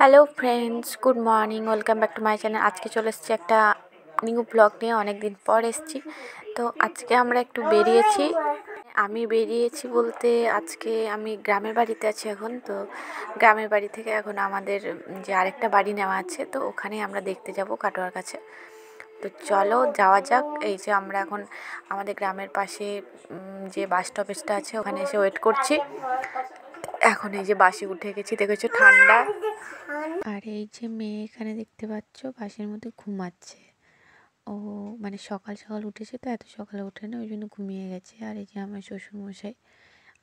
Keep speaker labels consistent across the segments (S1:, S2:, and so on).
S1: Hello friends, good morning, welcome back to my channel. আজকে চলে এসেছি একটা নিউ ব্লগ নিয়ে, অনেক দিন পর এসেছি। তো আজকে আমরা একটু বেরিয়েছি। আমি বেরিয়েছি বলতে আজকে আমি গ্রামের বাড়িতে আছি এখন। তো গ্রামের বাড়ি থেকে এখন আমাদের যে আরেকটা বাড়ি নেওয়া আছে, তো ওখানে আমরা দেখতে যাব কাটোয়ার কাছে। তো চলো যাওয়া যাক। এই যে আমরা এখন আমাদের গ্রামের পাশে যে বাস স্টপেজটা আছে ওখানে এসে ওয়েট করছি। এখন এই যে বাসে উঠে গেছি, দেখেছো ঠান্ডা। আর এই যে মেয়ে এখানে দেখতে পাচ্ছ বাসের মধ্যে ঘুমাচ্ছে। ও মানে সকাল সকাল উঠেছে, তো এত সকালে ওঠে না, ওই জন্য ঘুমিয়ে গেছে। আর এই যে আমার শ্বশুরমশাই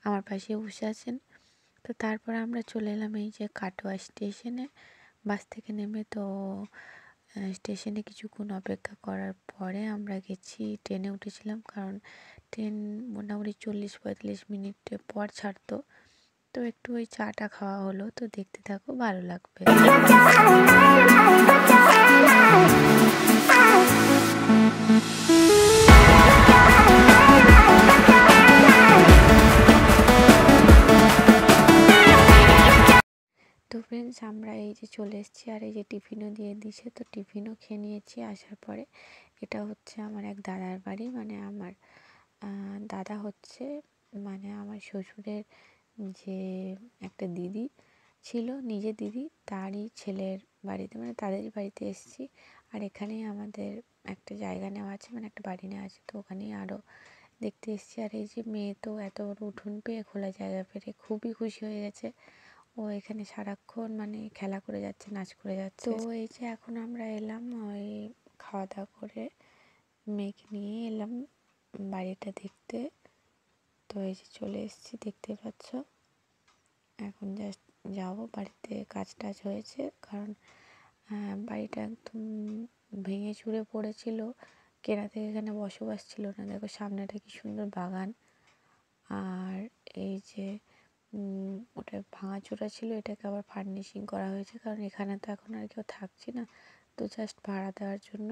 S1: আমার পাশে বসে আছেন। তো তারপর আমরা চলে এলাম এই যে কাটোয়া স্টেশনে বাস থেকে নেমে। তো স্টেশনে কিছুক্ষণ অপেক্ষা করার পরে আমরা গেছি, ট্রেনে উঠেছিলাম, কারণ ট্রেন মোটামুটি 40-45 মিনিট পর ছাড়তো। তো একটু ওই চাটা খাওয়া হলো। তো দেখতে থাকো, ভালো লাগবে। তো ফ্রেন্ডস, আমরা এই যে চলে এসেছি, আর এই যে টিফিনও দিয়ে দিয়েছে। তো টিফিনও খেয়ে নিয়েছি। আসার পরে এটা হচ্ছে আমার এক দাদার বাড়ি, মানে আমার দাদা হচ্ছে মানে আমার শ্বশুরের যে একটা দিদি ছিল, নিজের দিদি, তারই ছেলের বাড়িতে, মানে তাদেরই বাড়িতে এসেছি। আর এখানেই আমাদের একটা জায়গা নেওয়া আছে, মানে একটা বাড়ি নেওয়া আছে, তো ওখানেই আরও দেখতে এসেছি। আর এই যে মেয়ে তো এত বড় উঠোন পেয়ে, খোলা জায়গা পেয়ে খুবই খুশি হয়ে গেছে। ও এখানে সারাক্ষণ মানে খেলা করে যাচ্ছে, নাচ করে যাচ্ছে। তো এই যে এখন আমরা এলাম ওই খাওয়া দাওয়া করে, মেয়েকে নিয়ে এলাম বাড়িটা দেখতে। তো এই যে চলে এসেছি, দেখতে পাচ্ছ। এখন জাস্ট যাবো বাড়িতে, কাজ টাজ হয়েছে, কারণ বাড়িটা একদম ভেঙে চুরে পড়েছিল। কেনা থেকে এখানে বসবাস ছিল না। দেখো সামনেটা কি সুন্দর বাগান। আর এই যে ওটা ভাঙাচোরা ছিল, এটাকে আবার ফার্নিশিং করা হয়েছে, কারণ এখানে তো এখন আর কেউ থাকছে না। তো জাস্ট ভাড়া দেওয়ার জন্য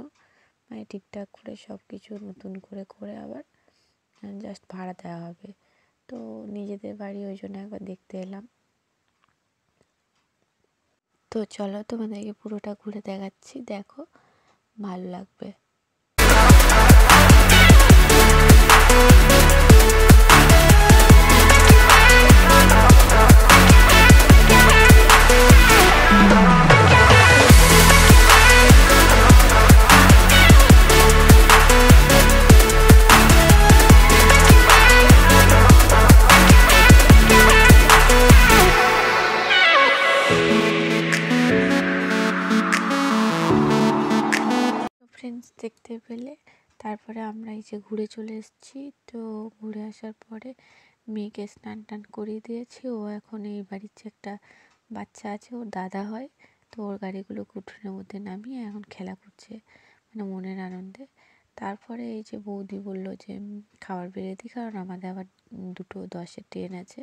S1: মানে ঠিকঠাক করে সব কিছু নতুন করে করে আবার জাস্ট ভাড়া দেওয়া হবে। তো নিজেদের বাড়ি, ওই জন্য একবার দেখতে এলাম। তো চলো তোমাদেরকে পুরোটা ঘুরে দেখাচ্ছি, দেখো ভালো লাগবে। ফ্রেন্ডস, দেখতে পেলে তারপরে আমরা এই যে ঘুরে চলে এসেছি। তো ঘুরে আসার পরে মেয়েকে স্নান টান করিয়ে দিয়েছি। ও এখন এই বাড়ির যে একটা বাচ্চা আছে, ওর দাদা হয়, তো ওর গাড়িগুলো উঠোনের মধ্যে নামিয়ে এখন খেলা করছে, মানে মনের আনন্দে। তারপরে এই যে বৌদি বললো যে খাবার বেড়ে দিই, কারণ আমাদের আবার 2:10 ট্রেন আছে,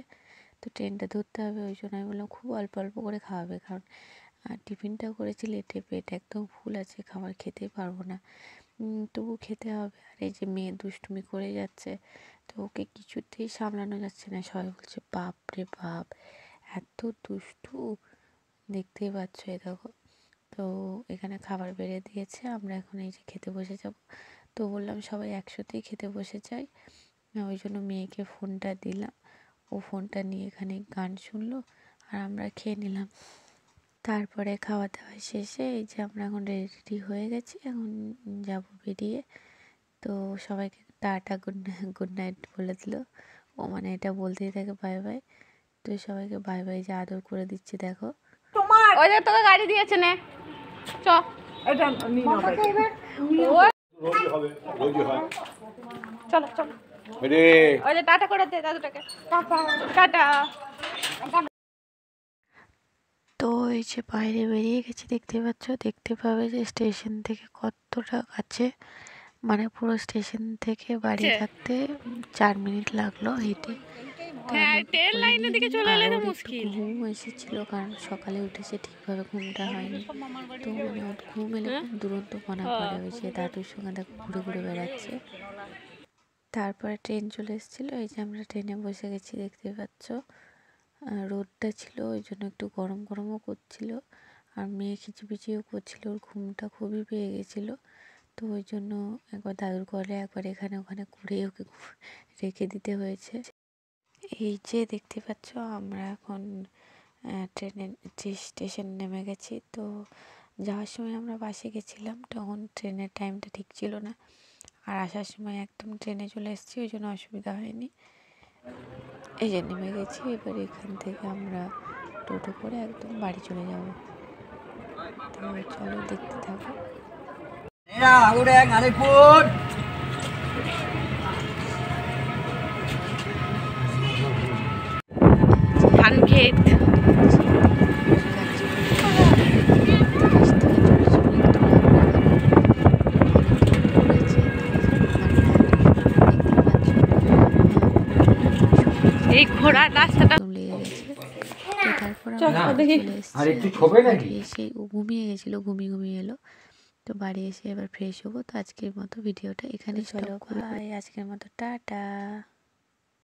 S1: তো ট্রেনটা ধরতে হবে। ওই জন্য আমি বললাম খুব অল্প অল্প করে খাওয়াবে, কারণ টিফিনটা করেছি লেটে, পেট একদম ফুল আছে, খাবার খেতেই পারবো না, তবু খেতে হবে। আর এই যে মেয়ে দুষ্টুমি করে যাচ্ছে, তো ওকে কিছুতেই সামলানো যাচ্ছে না। সবাই বলছে বাপ রে বাপ, এত দুষ্টু, দেখতেই পাচ্ছ। এই দেখো, তো এখানে খাবার বেড়ে দিয়েছে, আমরা এখন এই যে খেতে বসে যাব। তো বললাম সবাই একসাথেই খেতে বসে যাই, ওই জন্য মেয়েকে ফোনটা দিলাম। ও ফোনটা নিয়ে এখানে গান শুনলো, আর আমরা খেয়ে নিলাম। তারপরে খাওয়া দাওয়া শেষে এই যে আমরা এখন রেডি হয়ে গেছি, এখন যাব বেরিয়ে। তো সবাইকে টাটা গুড নাইট বলে দিল। ও মানে এটা বলতেই থাকে বাই বাই। তো সবাইকে বাই বাই যে আদর করে দিচ্ছে, দেখো।
S2: ওই যে তোকে গাড়ি দিয়েছে নে, চ এটা নিয়ে নাও খাইবে রোজি হবে, রোজি হয়। চলো চলো রে, ওই যে টাটা করে দে দাদুটাকে, টাটা টাটা।
S1: তো এই যে বাইরে বেরিয়ে গেছি, দেখতে পাচ্ছ, দেখতে পাবে যে স্টেশন থেকে কতটা কাছে, মানে পুরো স্টেশন থেকে বাড়ি থাকতে 4 মিনিট লাগলো হেঁটে।
S2: হ্যাঁ, ট্রেন লাইনের দিকে চলে এলে তো মুশকিল।
S1: ঘুম এসেছিল, কারণ সকালে উঠেছে, ঠিকভাবে ঘুমটা হয়নি। তো মানে ওর ঘুম এলে খুব দুরন্তপনা করে, ওই যে দাদুর সঙ্গে দেখো ঘুরে ঘুরে বেড়াচ্ছে। তারপরে ট্রেন চলে এসেছিলো, এই যে আমরা ট্রেনে বসে গেছি, দেখতে পাচ্ছ। রোদটা ছিল, ওই জন্য একটু গরম গরমও করছিল। আর মেয়ে খিচিপিচিও করছিল, ওর ঘুমটা খুবই পেয়ে গেছিলো। তো ওই জন্য একবার দাদুর ঘরে একবার এখানে ওখানে ঘুরে ওকে রেখে দিতে হয়েছে। এই যে দেখতে পাচ্ছ আমরা এখন ট্রেনে স্টেশন নেমে গেছি। তো যাওয়ার সময় আমরা বাসে গেছিলাম, তখন ট্রেনের টাইমটা ঠিক ছিল না, আর আসার সময় একদম ট্রেনে চলে এসেছি, ওই জন্য অসুবিধা হয়নি। এই যে নেমে গেছি, এবার এখান থেকে আমরা টোটো করে একদম বাড়ি চলে যাব। তো চলো দেখতে থাকো।
S2: ধান ক্ষেত এই ঘোড়ার রাস্তাটা
S1: লেগে গেছে। তো তারপর আমরা চলে এসেছি, এসে ও ঘুমিয়ে গেছিলো, ঘুমিয়ে এলো। তো বাড়ি এসে এবার ফ্রেশ হবো। তো আজকের মতো ভিডিওটা এখানে চলো, ভাই আজকের মতো টাটা।